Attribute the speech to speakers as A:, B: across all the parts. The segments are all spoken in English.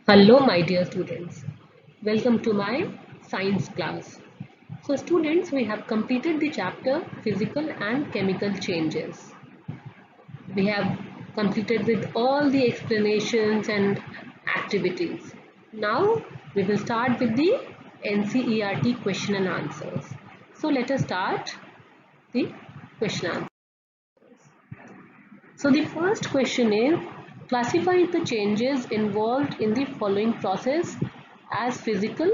A: Hello, my dear students. Welcome to my science class. So, students, we have completed the chapter Physical and Chemical Changes. We have completed with all the explanations and activities. Now, we will start with the NCERT question and answers. So, let us start the question answer. So, the first question is classify the changes involved in the following process as physical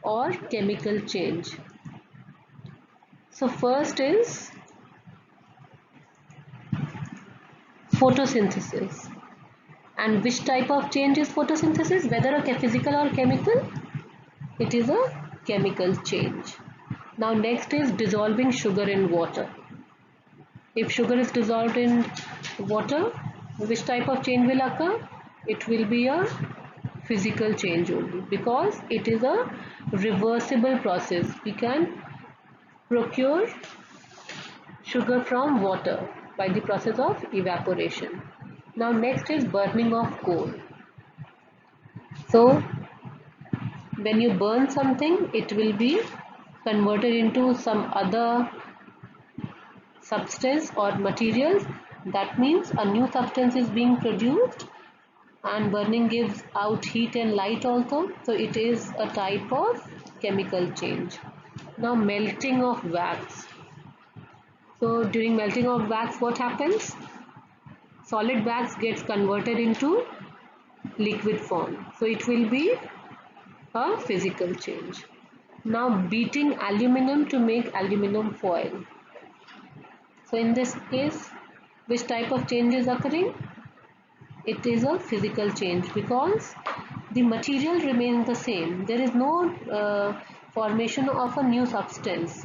A: or chemical change. So first is photosynthesis. And which type of change is photosynthesis? Whether a physical or chemical? It is a chemical change. Now next is dissolving sugar in water. If sugar is dissolved in water, which type of change will occur? It will be a physical change only because it is a reversible process. We can procure sugar from water by the process of evaporation. Now next is burning of coal. So when you burn something, it will be converted into some other substance or materials. That means a new substance is being produced, and burning gives out heat and light also. So it is a type of chemical change. Now melting of wax. So during melting of wax, what happens? Solid wax gets converted into liquid form. So it will be a physical change. Now beating aluminum to make aluminum foil. So in this case, which type of change is occurring? It is a physical change because the material remains the same. There is no formation of a new substance.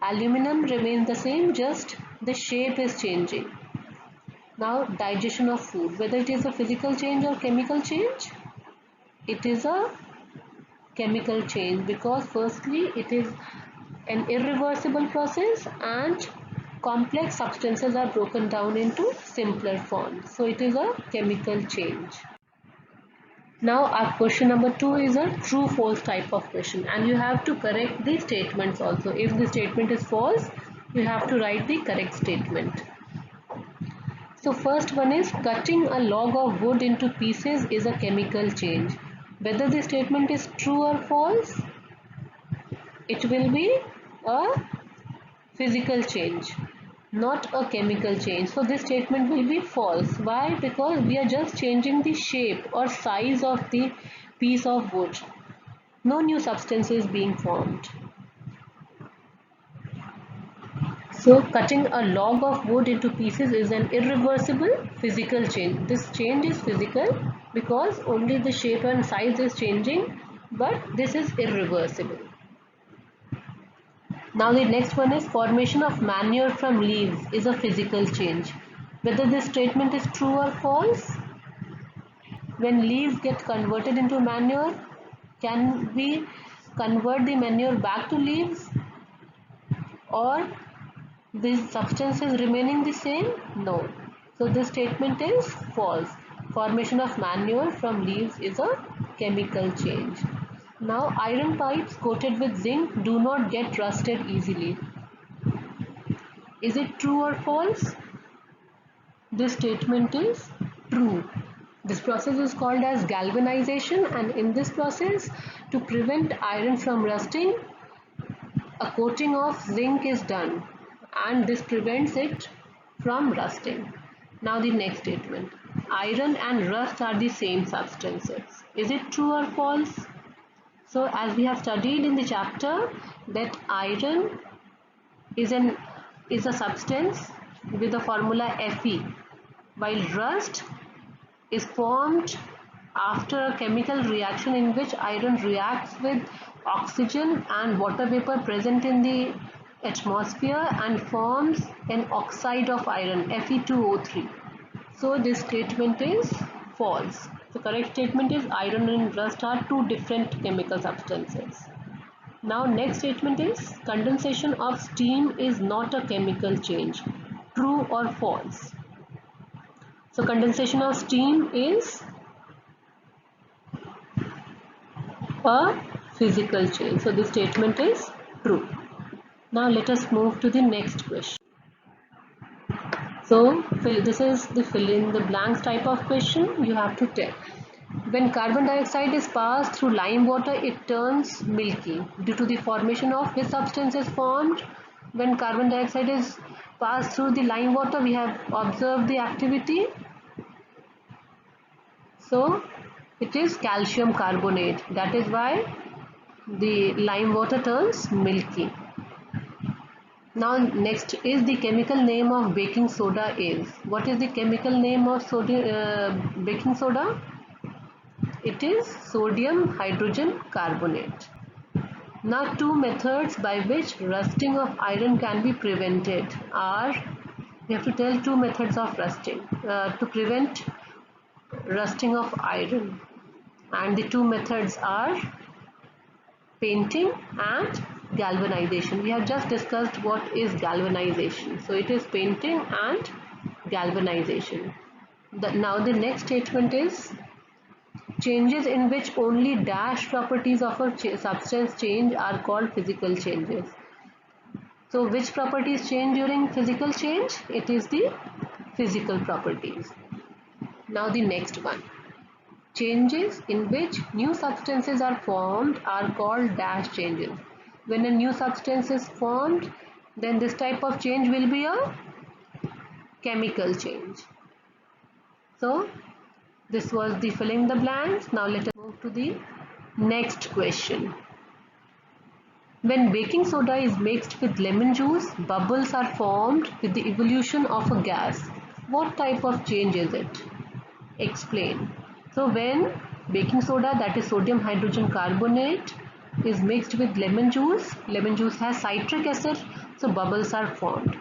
A: Aluminum remains the same, just the shape is changing. Now digestion of food, whether it is a physical change or chemical change, it is a chemical change because firstly it is an irreversible process and complex substances are broken down into simpler forms. So it is a chemical change. Now our question number 2 is a true false type of question, and you have to correct the statements also. If the statement is false, you have to write the correct statement. So first one is cutting a log of wood into pieces is a chemical change. Whether the statement is true or false, it will be a physical change, not a chemical change. So this statement will be false. Why? Because we are just changing the shape or size of the piece of wood. No new substance is being formed. So cutting a log of wood into pieces is an irreversible physical change. This change is physical because only the shape and size is changing, but this is irreversible. Now the next one is formation of manure from leaves is a physical change. Whether this statement is true or false, when leaves get converted into manure, can we convert the manure back to leaves, or this substance is remaining the same? No. So this statement is false. Formation of manure from leaves is a chemical change. Now iron pipes coated with zinc do not get rusted easily. Is it true or false? This statement is true. This process is called as galvanization, and in this process, to prevent iron from rusting, a coating of zinc is done, and this prevents it from rusting. Now the next statement. Iron and rust are the same substances. Is it true or false? So as we have studied in the chapter that iron is a substance with the formula Fe, while rust is formed after a chemical reaction in which iron reacts with oxygen and water vapor present in the atmosphere and forms an oxide of iron, Fe2O3. So this statement is false. The correct statement is iron and rust are two different chemical substances. Now next statement is condensation of steam is not a chemical change. True or false? So condensation of steam is a physical change. So this statement is true. Now let us move to the next question. So this is the fill in the blanks type of question. You have to tell. When carbon dioxide is passed through lime water, it turns milky. Due to the formation of which substance is formed? When carbon dioxide is passed through the lime water, we have observed the activity. So it is calcium carbonate. That is why the lime water turns milky. Now next is the chemical name of baking soda is. What is the chemical name of baking soda? It is sodium hydrogen carbonate. Now two methods by which rusting of iron can be prevented are, we have to tell two methods of rusting to prevent rusting of iron, and the two methods are painting and galvanization. We have just discussed what is galvanization. So it is painting and galvanization. Now the next statement is changes in which only dash properties of a substance change are called physical changes. So which properties change during physical change? It is the physical properties. Now the next one. Changes in which new substances are formed are called dash changes. When a new substance is formed, then this type of change will be a chemical change. So this was the filling the blanks. Now let us move to the next question. When baking soda is mixed with lemon juice, bubbles are formed with the evolution of a gas. What type of change is it? Explain. So when baking soda, that is sodium hydrogen carbonate, is mixed with lemon juice has citric acid, so bubbles are formed.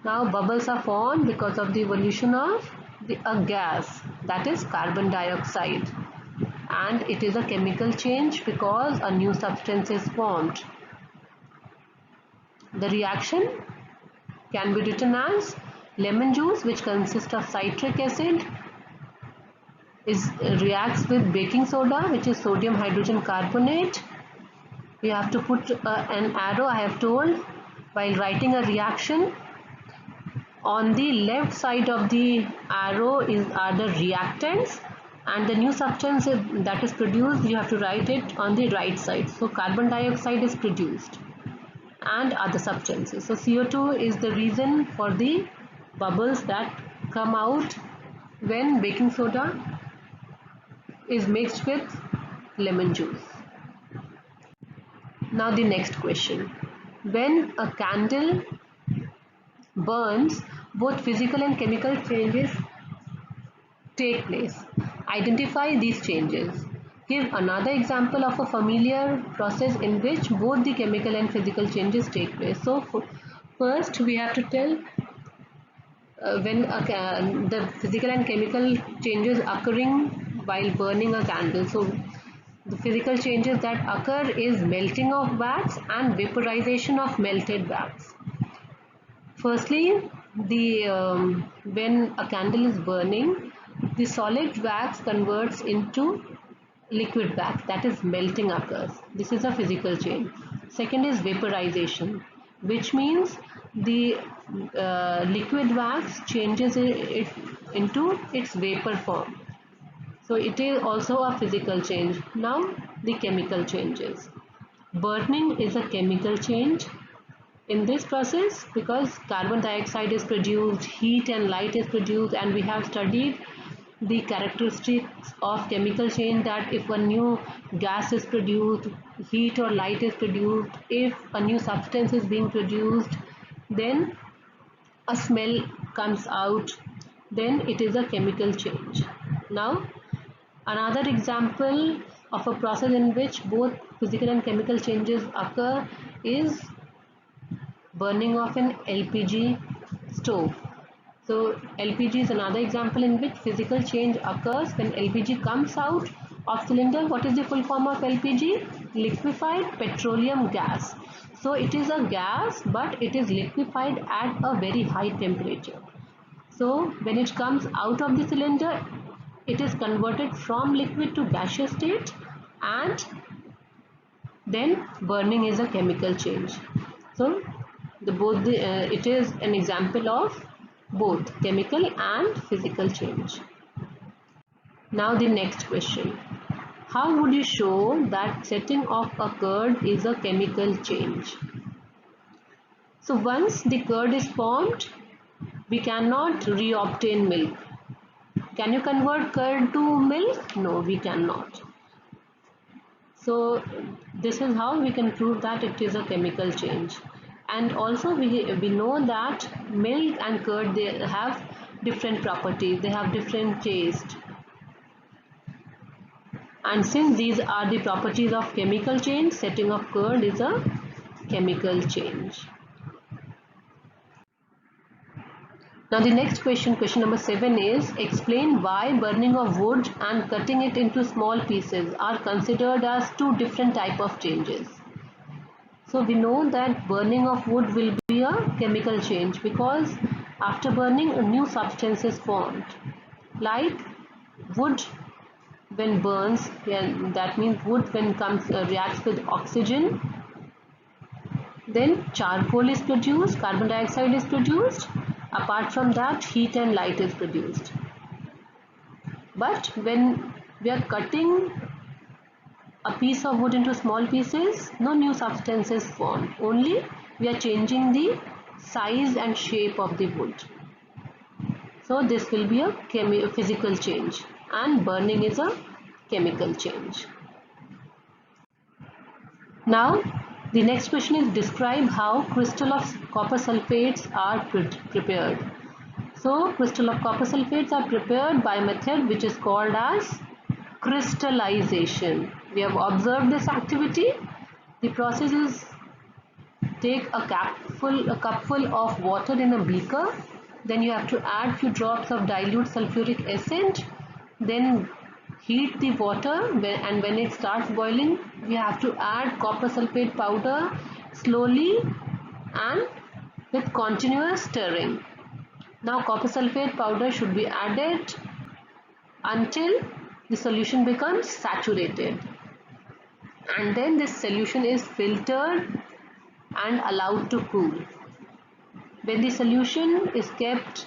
A: Now bubbles are formed because of the evolution of a gas, that is carbon dioxide, and it is a chemical change because a new substance is formed. The reaction can be written as lemon juice, which consists of citric acid, reacts with baking soda, which is sodium hydrogen carbonate. We have to put an arrow, I have told, while writing a reaction. On the left side of the arrow are the reactants, and the new substance that is produced, you have to write it on the right side. So carbon dioxide is produced and other substances. So CO2 is the reason for the bubbles that come out when baking soda is mixed with lemon juice. Now the next question. When a candle burns, both physical and chemical changes take place. Identify these changes. Give another example of a familiar process in which both the chemical and physical changes take place. So first we have to tell when the physical and chemical changes occurring while burning a candle. So the physical changes that occur is melting of wax and vaporization of melted wax. Firstly, when a candle is burning, the solid wax converts into liquid wax, that is melting occurs. This is a physical change. Second is vaporization, which means the liquid wax changes it into its vapor form. So it is also a physical change. Now the chemical changes. Burning is a chemical change in this process because carbon dioxide is produced, heat and light is produced, and we have studied the characteristics of chemical change, that if a new gas is produced, heat or light is produced, if a new substance is being produced, then a smell comes out, then it is a chemical change. Now another example of a process in which both physical and chemical changes occur is burning of an LPG stove. So LPG is another example in which physical change occurs when LPG comes out of cylinder. What is the full form of LPG? Liquefied petroleum gas. So it is a gas, but it is liquefied at a very high temperature. So when it comes out of the cylinder, it is converted from liquid to gaseous state, and then burning is a chemical change. So it is an example of both chemical and physical change. Now the next question. How would you show that setting off a curd is a chemical change? So once the curd is formed, we cannot re-obtain milk. Can you convert curd to milk? No, we cannot. So this is how we can prove that it is a chemical change. And also we know that milk and curd, they have different properties, they have different taste. And since these are the properties of chemical change, setting of curd is a chemical change. Now the next question, question number 7 is, explain why burning of wood and cutting it into small pieces are considered as two different type of changes. So we know that burning of wood will be a chemical change because after burning a new substance is formed. Like wood when burns, that means wood when reacts with oxygen, then charcoal is produced, carbon dioxide is produced. Apart from that, heat and light is produced. But when we are cutting a piece of wood into small pieces, no new substance is formed. Only we are changing the size and shape of the wood. So this will be a physical change, and burning is a chemical change. Now the next question is, describe how crystal of copper sulfates are prepared. So crystal of copper sulfates are prepared by a method which is called as crystallization. We have observed this activity. The process is, take a cupful of water in a beaker, then you have to add few drops of dilute sulfuric acid, then heat the water, and when it starts boiling, we have to add copper sulfate powder slowly and with continuous stirring. Now copper sulfate powder should be added until the solution becomes saturated, and then this solution is filtered and allowed to cool. When the solution is kept,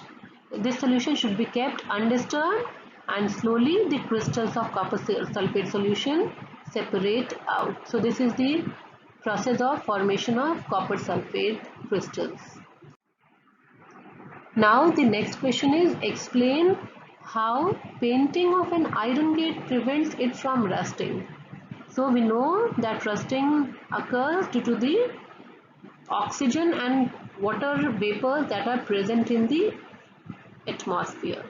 A: this solution should be kept undisturbed, and slowly the crystals of copper sulfate solution separate out. So this is the process of formation of copper sulfate crystals. Now the next question is, explain how painting of an iron gate prevents it from rusting. So we know that rusting occurs due to the oxygen and water vapors that are present in the atmosphere.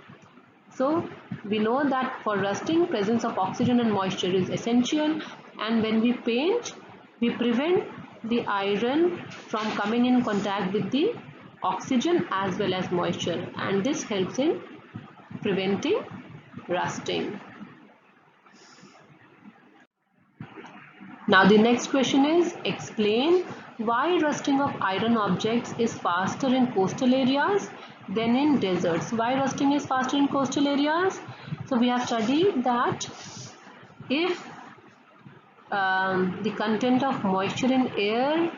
A: So we know that for rusting, presence of oxygen and moisture is essential, and when we paint, we prevent the iron from coming in contact with the oxygen as well as moisture, and this helps in preventing rusting. Now the next question is, explain why rusting of iron objects is faster in coastal areas than in deserts. Why rusting is faster in coastal areas? So we have studied that if the content of moisture in air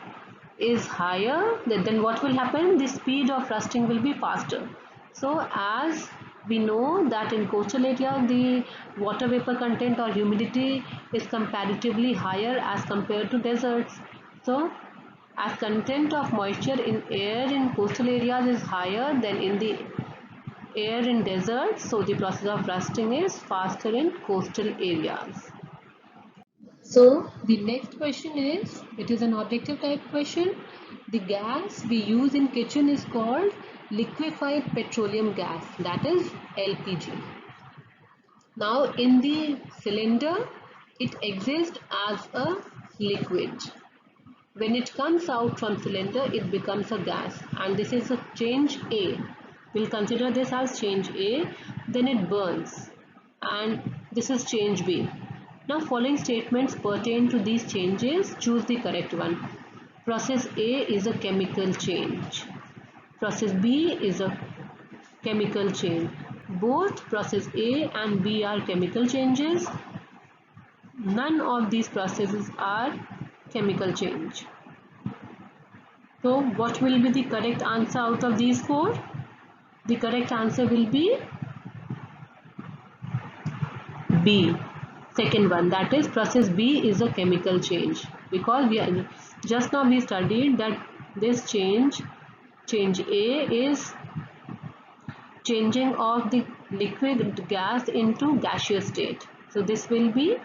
A: is higher, then what will happen? The speed of rusting will be faster. So as we know that in coastal area, the water vapor content or humidity is comparatively higher as compared to deserts. So as content of moisture in air in coastal areas is higher than in the air in deserts, so the process of rusting is faster in coastal areas. So the next question is, it is an objective type question. The gas we use in kitchen is called liquefied petroleum gas, that is LPG. Now in the cylinder, it exists as a liquid. When it comes out from cylinder, it becomes a gas, and this is a change A. We'll consider this as change A. Then it burns, and this is change B. Now following statements pertain to these changes. Choose the correct one. Process A is a chemical change. Process B is a chemical change. Both process A and B are chemical changes. None of these processes are chemical change. So what will be the correct answer out of these four? The correct answer will be B, second one, that is process B is a chemical change, because we are, just now we studied that this change A is changing of the liquid gas into gaseous state. So this will be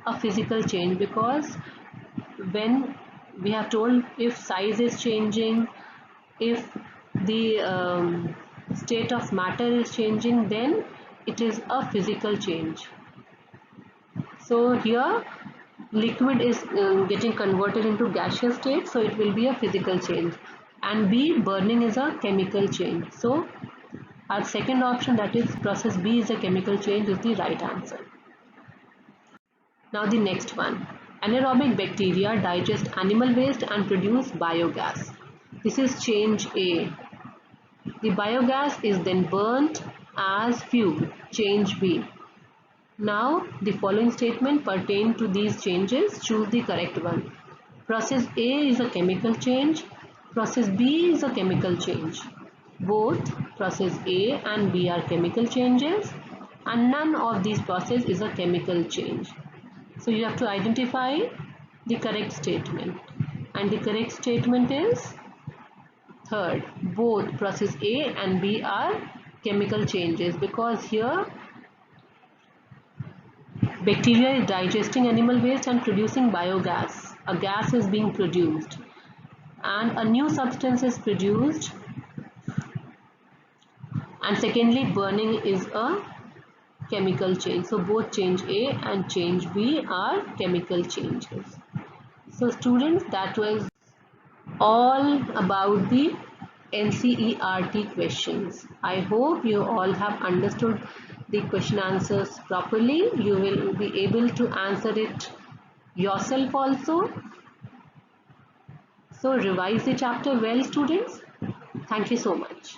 A: a physical change, because when we have told if size is changing, if the state of matter is changing, then it is a physical change. So here liquid is getting converted into gaseous state, so it will be a physical change. And B, burning is a chemical change. So our second option, that is process B is a chemical change, is the right answer. Now the next one. Anaerobic bacteria digest animal waste and produce biogas. This is change A. The biogas is then burnt as fuel, change B. Now the following statement pertain to these changes. Choose the correct one. Process A is a chemical change. Process B is a chemical change. Both process A and B are chemical changes, and none of these processes is a chemical change. So you have to identify the correct statement, and the correct statement is third. Both process A and B are chemical changes, because here bacteria is digesting animal waste and producing biogas. A gas is being produced and a new substance is produced, and secondly burning is a chemical change. So both change A and change B are chemical changes. So students, that was all about the NCERT questions. I hope you all have understood the question answers properly. You will be able to answer it yourself also. So revise the chapter well, students. Thank you so much.